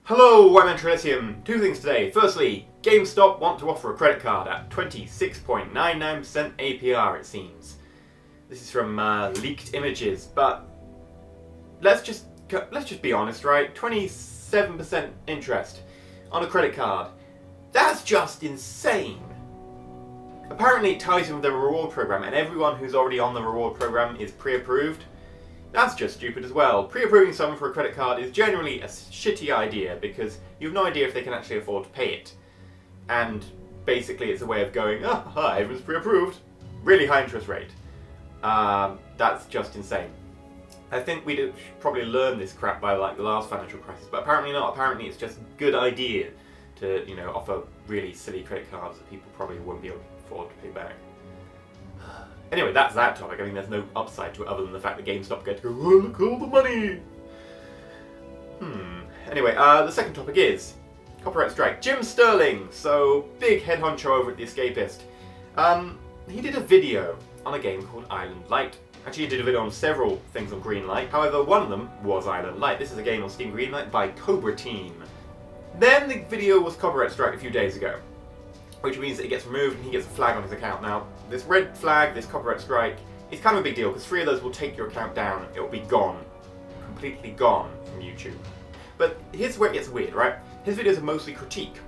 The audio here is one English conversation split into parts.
Hello, I'm EnterElysium. Two things today. Firstly, GameStop want to offer a credit card at 26.99% APR, it seems. This is from leaked images, but let's just be honest, right? 27% interest on a credit card. That's just insane. Apparently it ties in with the reward program, and everyone who's already on the reward program is pre-approved. That's just stupid as well. Pre-approving someone for a credit card is generally a shitty idea because you have no idea if they can actually afford to pay it. And basically it's a way of going, everyone's pre-approved. Really high interest rate. That's just insane. I think we'd probably learn this crap by like the last financial crisis, but apparently not. Apparently it's just a good idea to, offer really silly credit cards that people probably won't be able to afford to pay back. Anyway, that's that topic. I mean, there's no upside to it other than the fact that GameStop get to go, oh, look at all the money! Anyway, the second topic is copyright strike. Jim Sterling, so big head honcho over at The Escapist. He did a video on a game called Island Light. Actually, he did a video on several things on Greenlight. However, one of them was Island Light. This is a game on Steam Greenlight by Cobra Team. Then the video was copyright struck a few days ago, which means that it gets removed and he gets a flag on his account. Now, this red flag, this copyright strike, is kind of a big deal because 3 of those will take your account down. It will be gone. Completely gone from YouTube. But here's where it gets weird, right? His videos are mostly critique,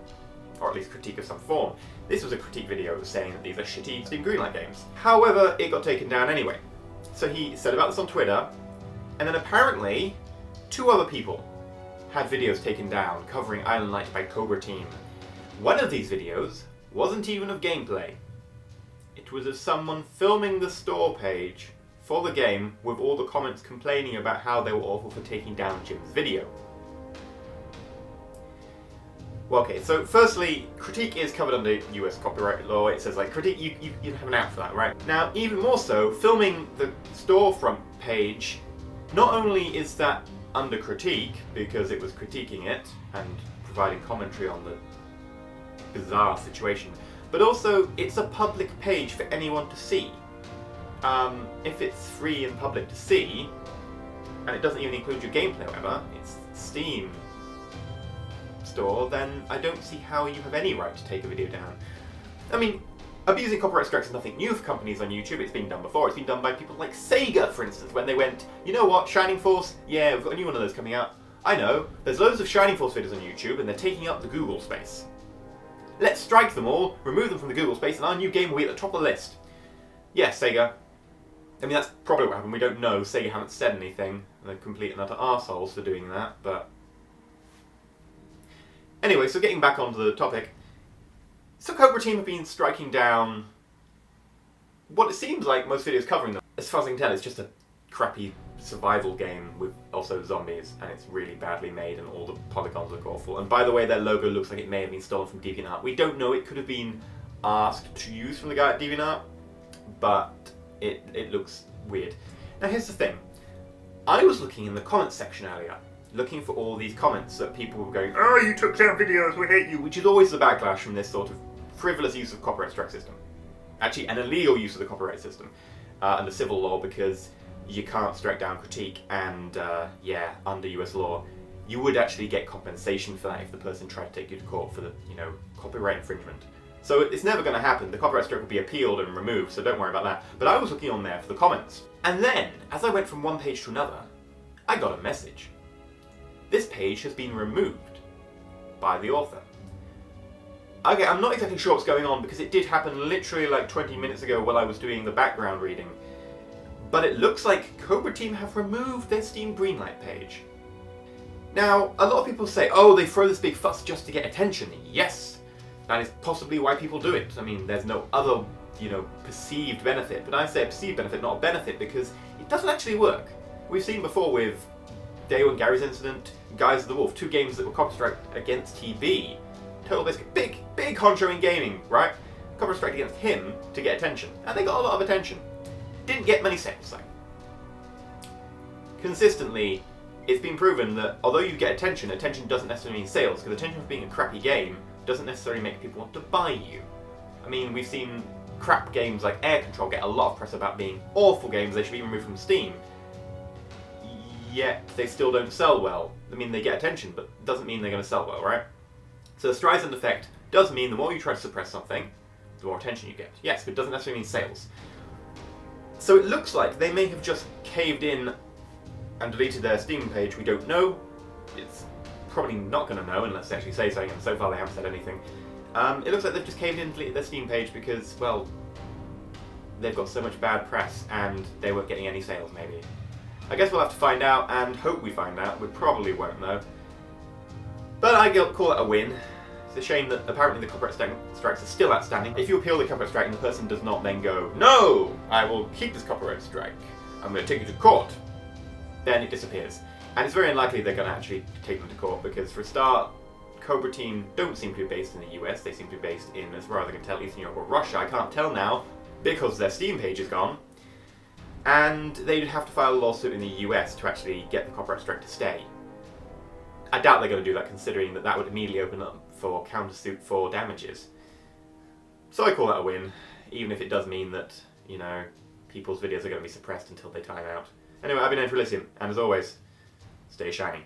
or at least critique of some form. This was a critique video saying that these are shitty Steam Greenlight games. However, it got taken down anyway. So he said about this on Twitter, and then apparently 2 other people had videos taken down covering Island Light by Cobra Team. One of these videos wasn't even of gameplay. It was of someone filming the store page for the game with all the comments complaining about how they were awful for taking down Jim's video. Well, okay, so firstly, critique is covered under US copyright law. It says, like, critique, you have an out for that, right? Now, even more so, filming the storefront page, not only is that under critique, because it was critiquing it and providing commentary on the bizarre situation, but also it's a public page for anyone to see. If it's free and public to see, and it doesn't even include your gameplay or whatever, it's Steam store, then I don't see how you have any right to take a video down. I mean, abusing copyright strikes is nothing new for companies on YouTube. It's been done before. It's been done by people like Sega, for instance, when they went, you know what, Shining Force? Yeah, we've got a new one of those coming out. I know, there's loads of Shining Force videos on YouTube and they're taking up the Google space. Let's strike them all, remove them from the Google space, and our new game will be at the top of the list. Yes, Sega. I mean, that's probably what happened. We don't know. Sega haven't said anything. They're complete and utter arseholes for doing that, but... Anyway, so getting back onto the topic. So Cobra Team have been striking down what it seems like most videos covering them. As far as I can tell, it's just a crappy survival game with also zombies, and it's really badly made and all the polygons look awful. And by the way, their logo looks like it may have been stolen from DeviantArt. We don't know, it could have been asked to use from the guy at DeviantArt, but it looks weird. Now here's the thing. I was looking in the comments section earlier, looking for all these comments that people were going, oh, you took down videos, we hate you, which is always the backlash from this sort of frivolous use of copyright strike system. Actually, an illegal use of the copyright system under civil law, because you can't strike down critique, and under US law, you would actually get compensation for that if the person tried to take you to court for the, copyright infringement. So it's never going to happen. The copyright strike will be appealed and removed, so don't worry about that. But I was looking on there for the comments. And then, as I went from one page to another, I got a message. This page has been removed by the author. Okay, I'm not exactly sure what's going on because it did happen literally like 20 minutes ago while I was doing the background reading. But it looks like Cobra Team have removed their Steam Greenlight page. Now, a lot of people say, oh, they throw this big fuss just to get attention. Yes, that is possibly why people do it. I mean, there's no other, perceived benefit. But I say a perceived benefit, not a benefit, because it doesn't actually work. We've seen before with Dale and Gary's Incident, Guys of the Wolf, 2 games that were copyright against TB. Total Biscuit, big honcho in gaming, right? Copyright strike against him to get attention. And they got a lot of attention. Didn't get many sales, though. Consistently, it's been proven that although you get attention doesn't necessarily mean sales, because attention for being a crappy game doesn't necessarily make people want to buy you. I mean, we've seen crap games like Air Control get a lot of press about being awful games, they should be removed from Steam. Yet they still don't sell well. I mean, they get attention, but it doesn't mean they're going to sell well, right? So the Streisand effect does mean the more you try to suppress something, the more attention you get. Yes, but it doesn't necessarily mean sales. So it looks like they may have just caved in and deleted their Steam page. We don't know. It's probably not going to know unless they actually say something, and so far they haven't said anything. It looks like they've just caved in and deleted their Steam page because, well, they've got so much bad press and they weren't getting any sales, maybe. I guess we'll have to find out, and hope we find out. We probably won't, though. But I call it a win. It's a shame that apparently the copyright strikes are still outstanding. If you appeal the copyright strike and the person does not then go, "No, I will keep this copyright strike. I'm going to take you to court," then it disappears. And it's very unlikely they're going to actually take them to court because, for a start, Cobra Team don't seem to be based in the US. They seem to be based in, as far as I can tell, Eastern Europe or Russia. I can't tell now because their Steam page is gone. And they'd have to file a lawsuit in the US to actually get the copyright strike to stay. I doubt they're going to do that, considering that that would immediately open up for countersuit for damages. So I call that a win, even if it does mean that, you know, people's videos are going to be suppressed until they time out. Anyway, I've been EnterElysium, and as always, stay shiny.